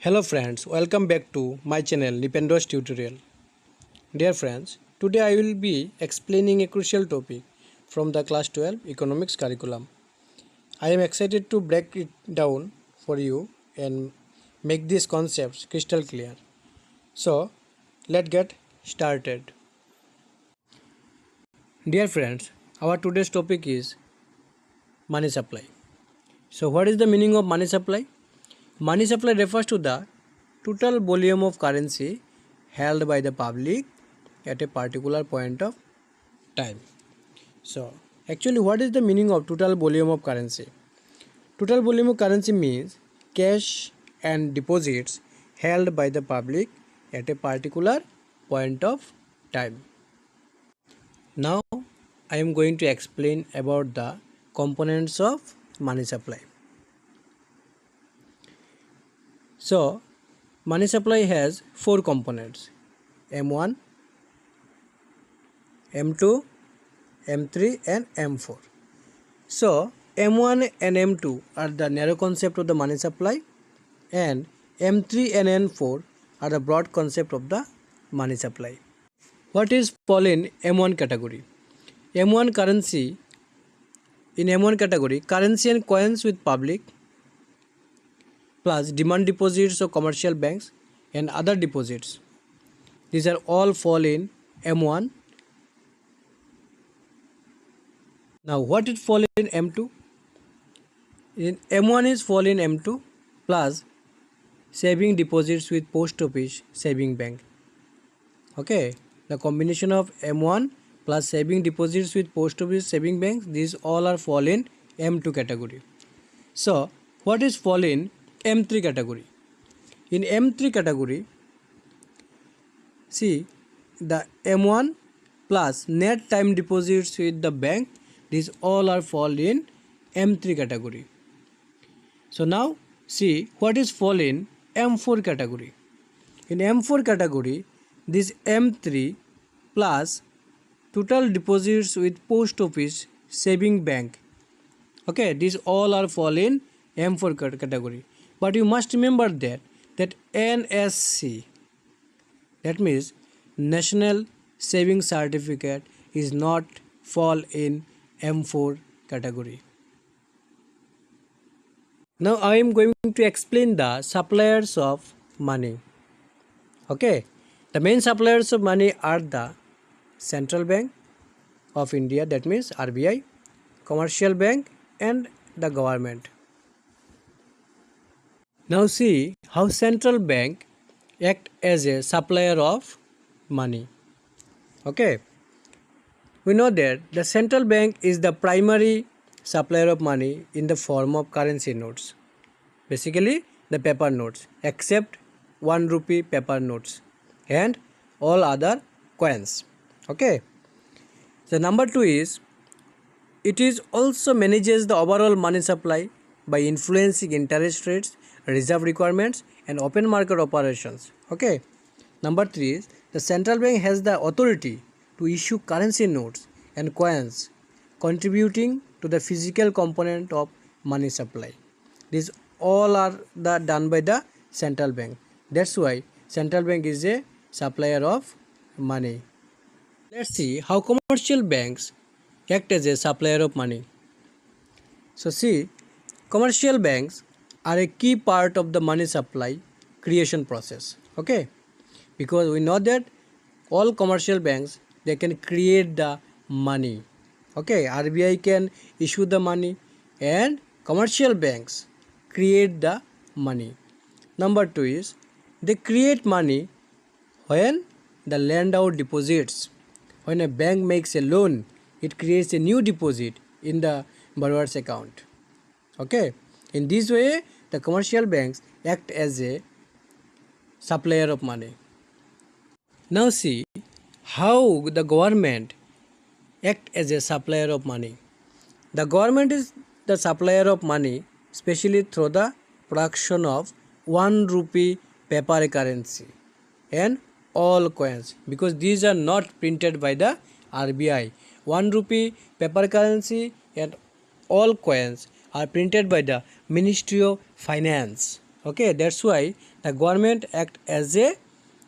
Hello friends, welcome back to my channel Nipendo's Tutorial. Dear friends, today I will be explaining a crucial topic from the class 12 economics curriculum. I am excited to break it down for you and make these concepts crystal clear. So, let's get started. Dear friends, our today's topic is money supply. So, what is the meaning of money supply? Money supply refers to the total volume of currency held by the public at a particular point of time. So, actually, what is the meaning of total volume of currency? Total volume of currency means cash and deposits held by the public at a particular point of time. Now, I am going to explain about the components of money supply. So, money supply has four components: M1, M2, M3 and M4. So, M1 and M2 are the narrow concept of the money supply, and M3 and M4 are the broad concept of the money supply. What is fall in M1 category? M1 currency. In M1 category, currency and coins with public plus demand deposits of commercial banks and other deposits. These are all fall in M1. Now what it fall in M2? In M1 is fall in M2 plus saving deposits with post office saving bank. Okay, the combination of M1 plus saving deposits with post office saving banks, these all are fall in M2 category. So what is fall in M3 category? In M3 category, see the M1 plus net time deposits with the bank, these all are fall in M3 category. So now see what is fall in M4 category. In M4 category, this M3 plus total deposits with post office saving bank. Okay, these all are fall in M4 category. But you must remember that NSC, that means National Saving Certificate, is not fall in M4 category. Now I am going to explain the suppliers of money. Okay, the main suppliers of money are the Central Bank of India, that means RBI, commercial bank and the government. Now see how central bank act as a supplier of money. Okay, we know that the central bank is the primary supplier of money in the form of currency notes, basically the paper notes, except 1 rupee paper notes and all other coins. Okay, the number 2 is it is also manages the overall money supply by influencing interest rates, reserve requirements and open market operations. Okay, number 3 is the central bank has the authority to issue currency notes and coins, contributing to the physical component of money supply. These all are done by the central bank. That's why central bank is a supplier of money. Let's see how commercial banks act as a supplier of money. So see, commercial banks are a key part of the money supply creation process. Okay, because we know that all commercial banks, they can create the money. Okay, RBI can issue the money and commercial banks create the money. Number 2 is they create money when the lend out deposits. When a bank makes a loan, it creates a new deposit in the borrower's account. Okay, in this way the commercial banks act as a supplier of money. Now see how the government act as a supplier of money. The government is the supplier of money, especially through the production of 1 rupee paper currency and all coins, because these are not printed by the RBI. 1 rupee paper currency and all coins are printed by the Ministry of Finance. Okay, that's why the government act as a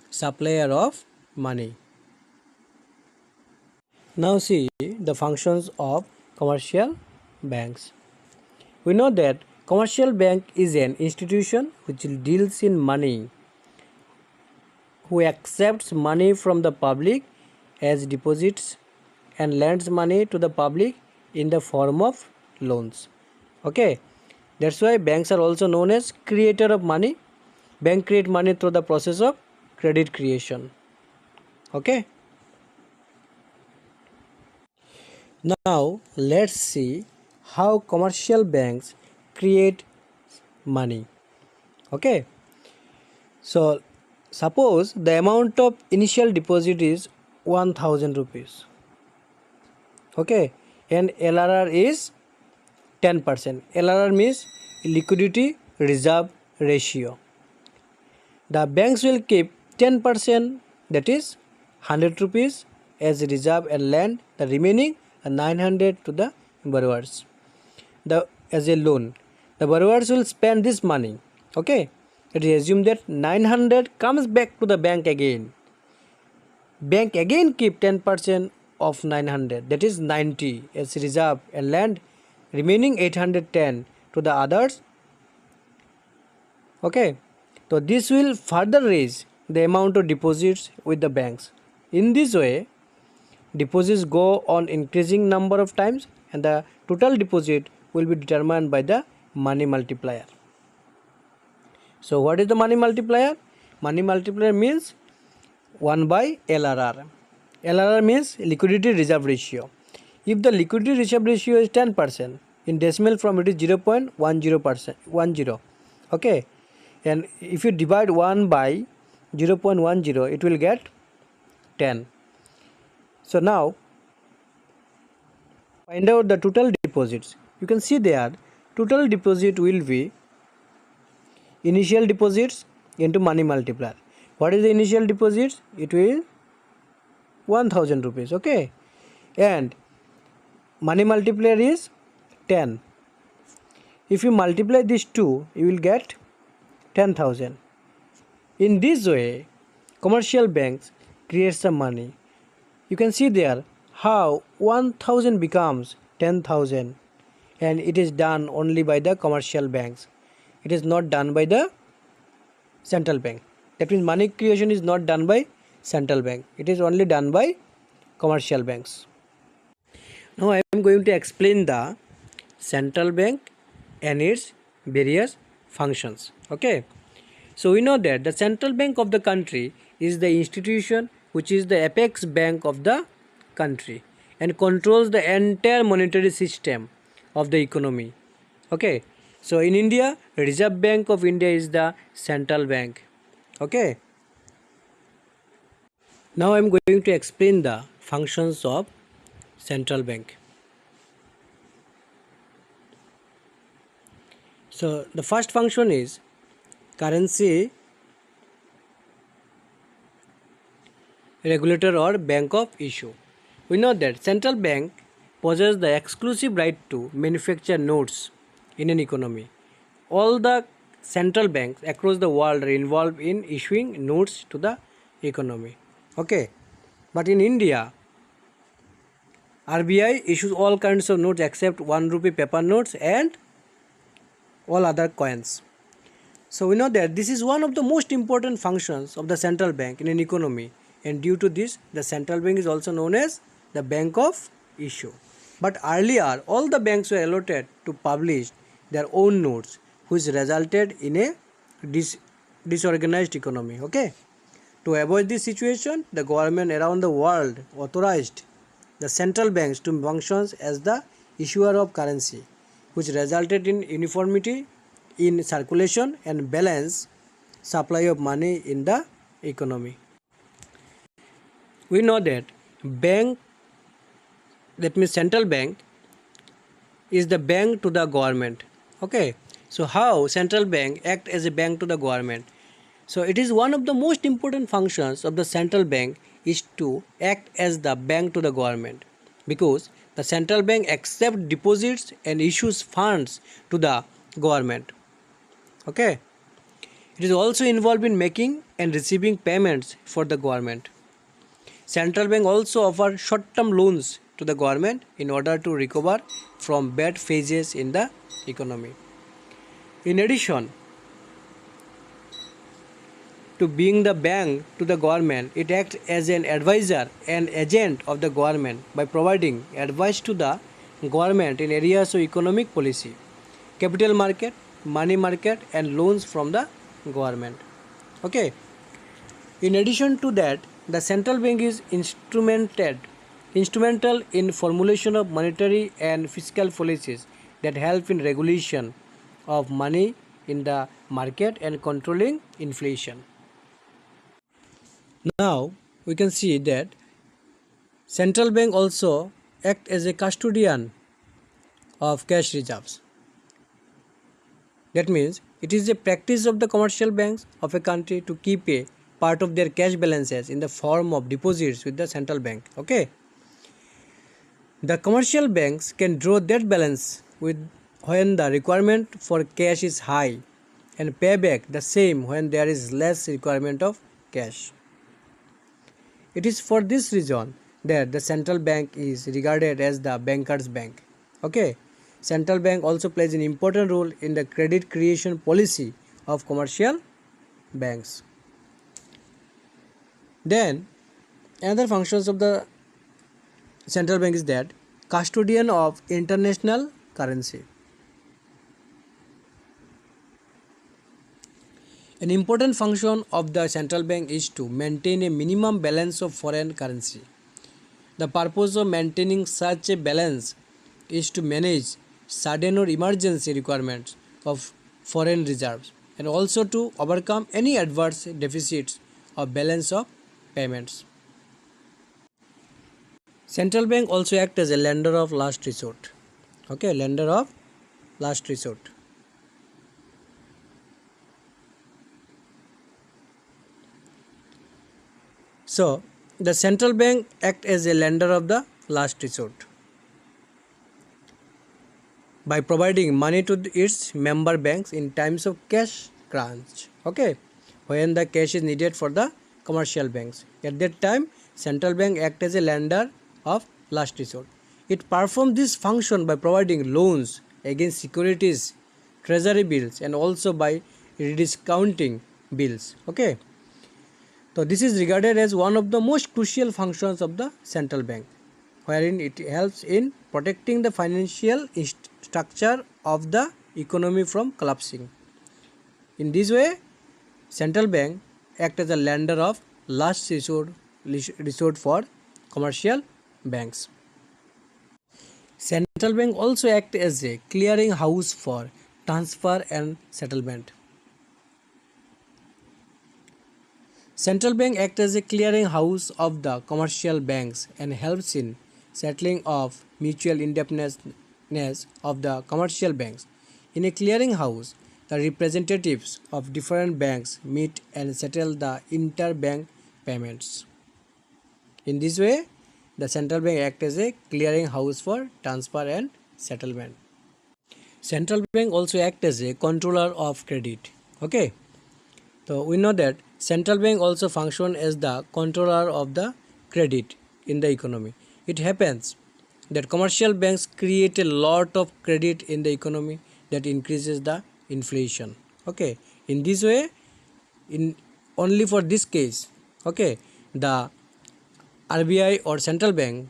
supplier of money. Now see the functions of commercial banks. We know that commercial bank is an institution which deals in money, who accepts money from the public as deposits and lends money to the public in the form of loans. Okay, that's why banks are also known as creator of money. Bank create money through the process of credit creation. Okay, now let's see how commercial banks create money. Okay, so suppose the amount of initial deposit is 1000 rupees. Okay, and LRR is 10%. LRR means liquidity reserve ratio. The banks will keep 10%, that is 100 rupees as reserve and lend the remaining 900 to the borrowers as a loan. The borrowers will spend this money. Okay, it is assumed that 900 comes back to the bank again. Bank again keep 10% of 900, that is 90 as reserve and lend remaining 810 to the others. Okay, so this will further raise the amount of deposits with the banks. In this way, deposits go on increasing number of times and the total deposit will be determined by the money multiplier. So what is the money multiplier? Money multiplier means 1 by LRR. LRR means liquidity reserve ratio. If the liquidity reserve ratio is 10%, in decimal form it is 0.10%. Okay, and if you divide 1 by 0.10, it will get 10. So now find out the total deposits. You can see there total deposit will be initial deposits into money multiplier. What is the initial deposits? It will 1000 rupees. Okay, and money multiplier is 10. If you multiply these two, you will get 10,000. In this way, commercial banks create some money. You can see there how 1000 becomes 10,000, and it is done only by the commercial banks. It is not done by the central bank. That means money creation is not done by central bank. It is only done by commercial banks. Now I am going to explain the central bank and its various functions. Okay, so we know that the central bank of the country is the institution which is the apex bank of the country and controls the entire monetary system of the economy. Okay, so in India, Reserve Bank of India is the central bank. Okay, now I am going to explain the functions of central bank. So the first function is currency regulator or bank of issue. We know that central bank possesses the exclusive right to manufacture notes in an economy. All the central banks across the world are involved in issuing notes to the economy. Okay, but in India, RBI issues all kinds of notes except 1 rupee paper notes and all other coins. So we know that this is one of the most important functions of the central bank in an economy, and due to this the central bank is also known as the bank of issue. But earlier all the banks were allotted to publish their own notes, which resulted in a disorganized economy. Okay, to avoid this situation, the government around the world authorized the central banks to function as the issuer of currency, which resulted in uniformity in circulation and balance supply of money in the economy. We know that bank, that means central bank, is the bank to the government. Okay, so how central bank act as a bank to the government? So it is one of the most important functions of the central bank is to act as the bank to the government, because the central bank accepts deposits and issues funds to the government. Okay, It is also involved in making and receiving payments for the government. Central bank also offer short-term loans to the government in order to recover from bad phases in the economy. In addition to being the bank to the government, it acts as an advisor and agent of the government by providing advice to the government in areas of economic policy, capital market, money market, and loans from the government. Okay. In addition to that, the central bank is instrumental in formulation of monetary and fiscal policies that help in regulation of money in the market and controlling inflation. Now we can see that central bank also act as a custodian of cash reserves. That means it is a practice of the commercial banks of a country to keep a part of their cash balances in the form of deposits with the central bank. Okay. The commercial banks can draw that balance when the requirement for cash is high and pay back the same when there is less requirement of cash. It is for this reason that the central bank is regarded as the banker's bank. Okay. Central bank also plays an important role in the credit creation policy of commercial banks. Then another functions of the central bank is that custodian of international currency. An important function of the central bank is to maintain a minimum balance of foreign currency. The purpose of maintaining such a balance is to manage sudden or emergency requirements of foreign reserves and also to overcome any adverse deficits of balance of payments. Central bank also act as a lender of last resort. Okay, lender of last resort. So the central bank act as a lender of the last resort by providing money to its member banks in times of cash crunch. Okay, when the cash is needed for the commercial banks. At that time, central bank act as a lender of last resort. It performs this function by providing loans against securities, treasury bills, and also by rediscounting bills. Okay. So this is regarded as one of the most crucial functions of the central bank, wherein it helps in protecting the financial structure of the economy from collapsing. In this way, central bank act as a lender of last resort for commercial banks. Central bank also act as a clearing house for transfer and settlement. Central bank acts as a clearing house of the commercial banks and helps in settling of mutual indebtedness of the commercial banks. In a clearing house, the representatives of different banks meet and settle the interbank payments. In this way, the central bank acts as a clearing house for transfer and settlement. Central bank also acts as a controller of credit. Okay. So we know that central bank also function as the controller of the credit in the economy. It happens that commercial banks create a lot of credit in the economy that increases the inflation. Okay. In this way, in only for this case, okay, the RBI or central bank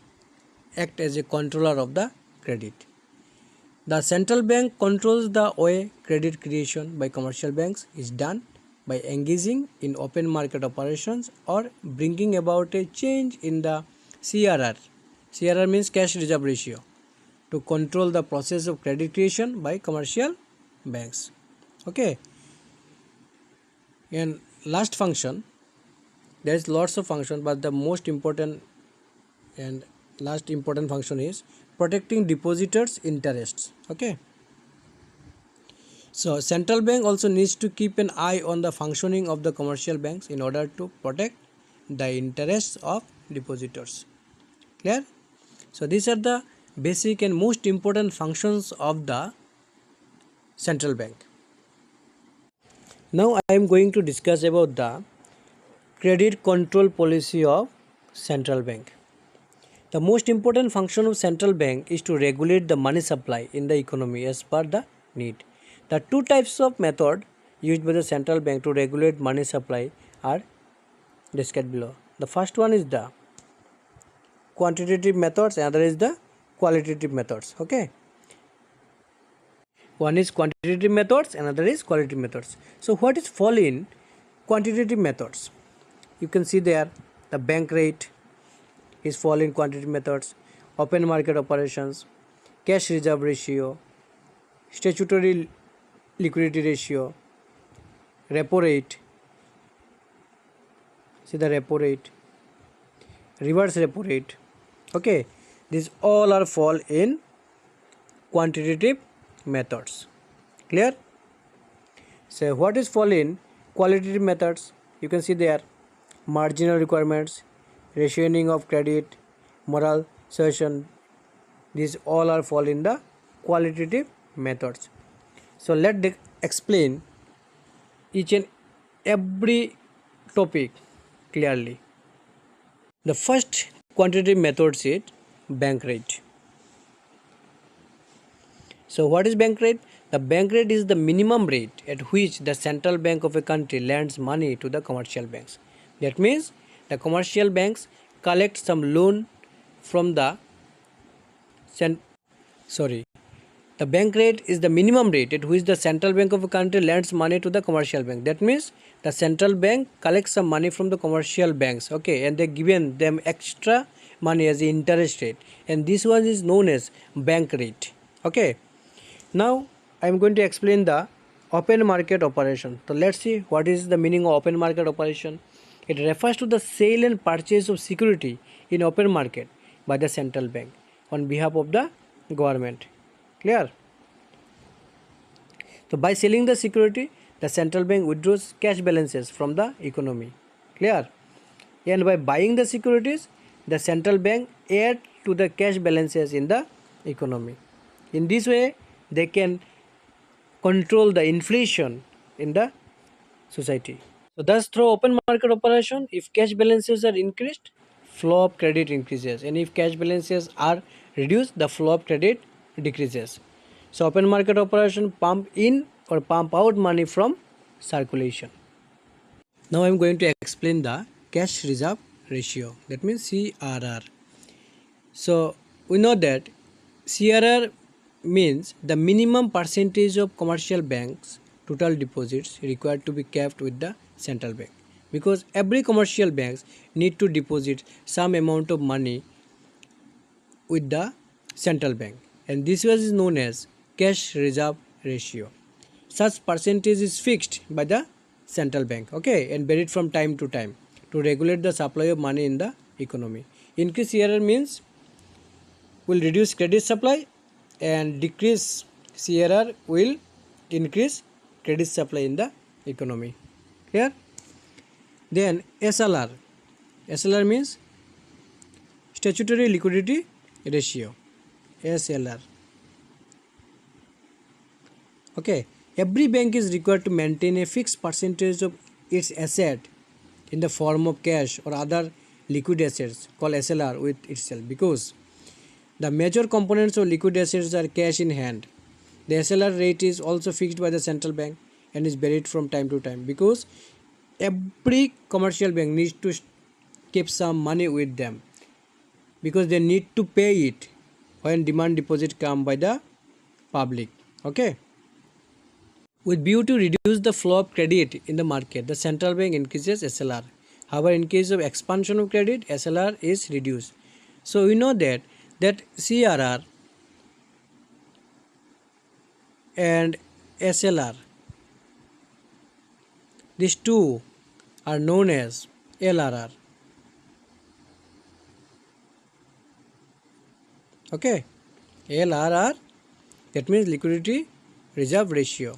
act as a controller of the credit. The central bank controls the way credit creation by commercial banks is done by engaging in open market operations or bringing about a change in the CRR. CRR means cash reserve ratio, to control the process of credit creation by commercial banks. Okay. And last function, there is lots of functions, but the most important and last important function is protecting depositors' interests. Okay. So central bank also needs to keep an eye on the functioning of the commercial banks in order to protect the interests of depositors. Clear? So these are the basic and most important functions of the central bank. Now I am going to discuss about the credit control policy of central bank. The most important function of central bank is to regulate the money supply in the economy as per the need. The two types of method used by the central bank to regulate money supply are described below. The first one is the quantitative methods, another is the qualitative methods. Okay, one is quantitative methods, another is qualitative methods. So what is fall in quantitative methods? You can see there the bank rate is fall in quantitative methods, open market operations, cash reserve ratio, statutory liquidity ratio, repo rate, see the repo rate, reverse repo rate. Okay, these all are fall in quantitative methods. Clear? So what is fall in qualitative methods? You can see there marginal requirements, rationing of credit, moral suasion. These all are fall in the qualitative methods. So let's explain each and every topic clearly. The first quantitative method is bank rate. So what is bank rate? The bank rate is the minimum rate at which the central bank of a country lends money to the commercial banks. That means the commercial banks collect some loan from the the bank rate is the minimum rate at which the central bank of a country lends money to the commercial bank. That means the central bank collects some money from the commercial banks, okay, and they given them extra money as the interest rate, and this one is known as bank rate. Okay, now I am going to explain the open market operation. So let's see what is the meaning of open market operation. It refers to the sale and purchase of security in open market by the central bank on behalf of the government. Clear? So by selling the security, the central bank withdraws cash balances from the economy. Clear? And by buying the securities, the central bank add to the cash balances in the economy. In this way, they can control the inflation in the society. So thus through open market operation, if cash balances are increased, flow of credit increases, and if cash balances are reduced, the flow of credit decreases. So open market operation pump in or pump out money from circulation. Now I am going to explain the cash reserve ratio, that means CRR. So we know that CRR means the minimum percentage of commercial banks total deposits required to be kept with the central bank, because every commercial banks need to deposit some amount of money with the central bank, and this was known as cash reserve ratio. Such percentage is fixed by the central bank, okay, and varied from time to time to regulate the supply of money in the economy. Increase CRR means will reduce credit supply, and decrease CRR will increase credit supply in the economy. Here, then SLR. SLR means statutory liquidity ratio. SLR. Okay, every bank is required to maintain a fixed percentage of its asset in the form of cash or other liquid assets called SLR with itself, because the major components of liquid assets are cash in hand. The SLR rate is also fixed by the central bank and is varied from time to time, because every commercial bank needs to keep some money with them, because they need to pay it when demand deposit come by the public. Okay. With view to reduce the flow of credit in the market, the central bank increases SLR. However, in case of expansion of credit, SLR is reduced. So we know that CRR and SLR, these two are known as LRR. Okay, LRR, that means liquidity reserve ratio.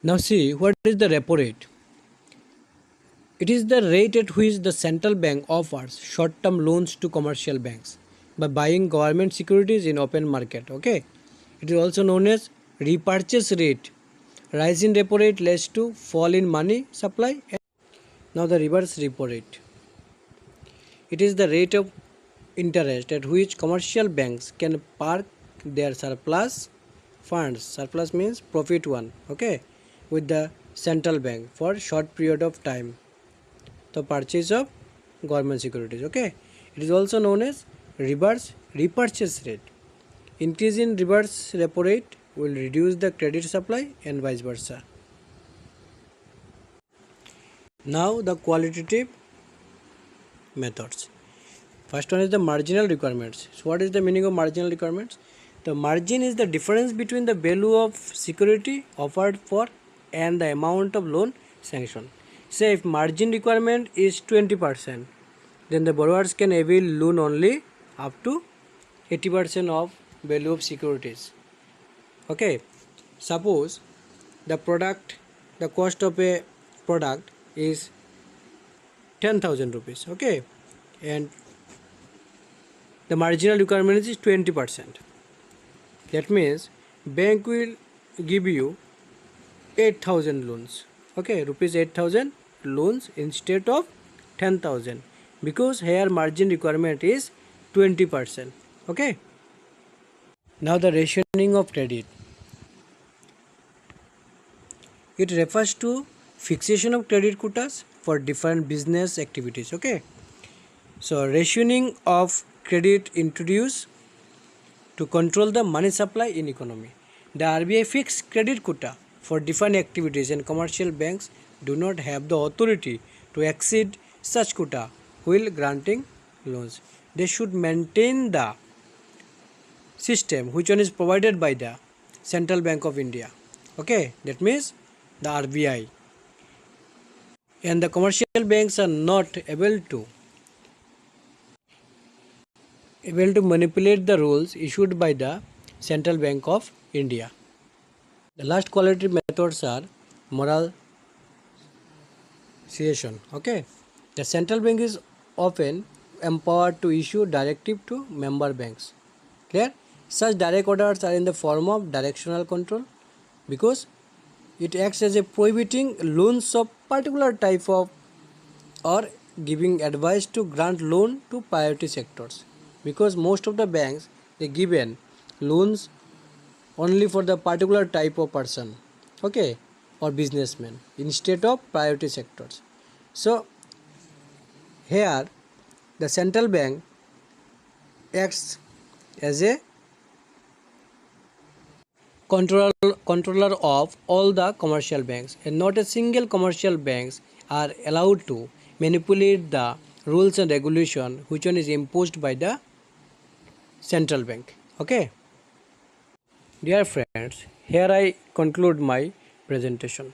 Now see, what is the repo rate? It is the rate at which the central bank offers short-term loans to commercial banks by buying government securities in open market. Okay, it is also known as repurchase rate Rise in repo rate leads to fall in money supply. Now the reverse repo rate. It is the rate of interest at which commercial banks can park their surplus funds. Surplus means profit one, okay, with the central bank for short period of time. The purchase of government securities, okay. It is also known as reverse repurchase rate. Increase in reverse repo rate will reduce the credit supply and vice versa. Now the qualitative methods. First one is the marginal requirements. So what is the meaning of marginal requirements? The margin is the difference between the value of security offered for and the amount of loan sanctioned. Say if margin requirement is 20%, then the borrowers can avail loan only up to 80% of value of securities. Okay, suppose the cost of a product is 10,000 rupees, okay, and the marginal requirement is 20%. That means bank will give you 8,000 loans, okay, rupees 8,000 loans instead of 10,000, because here margin requirement is 20%, okay. Now the rationing of credit. It refers to fixation of credit quotas for different business activities, okay. So rationing of credit introduced to control the money supply in economy. The RBI fixed credit quota for different activities and commercial banks do not have the authority to exceed such quota while granting loans. They should maintain the system which one is provided by the Central Bank of India. Okay, that means the RBI. And the commercial banks are not able to manipulate the rules issued by the Central Bank of India. The last qualitative methods are moralization. Okay, the central bank is often empowered to issue directive to member banks. Clear? Such direct orders are in the form of directional control because it acts as a prohibiting loans of particular type of or giving advice to grant loan to priority sectors, because most of the banks they given loans only for the particular type of person, okay, or businessman instead of priority sectors. So here the central bank acts as a controller of all the commercial banks, and not a single commercial banks are allowed to manipulate the rules and regulation which one is imposed by the central bank. Okay, dear friends, here I conclude my presentation.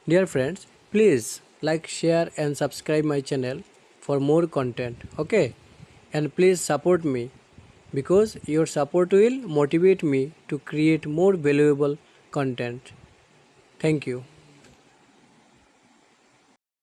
Dear friends, please like, share and subscribe my channel for more content. Okay, and please support me, because your support will motivate me to create more valuable content. Thank you.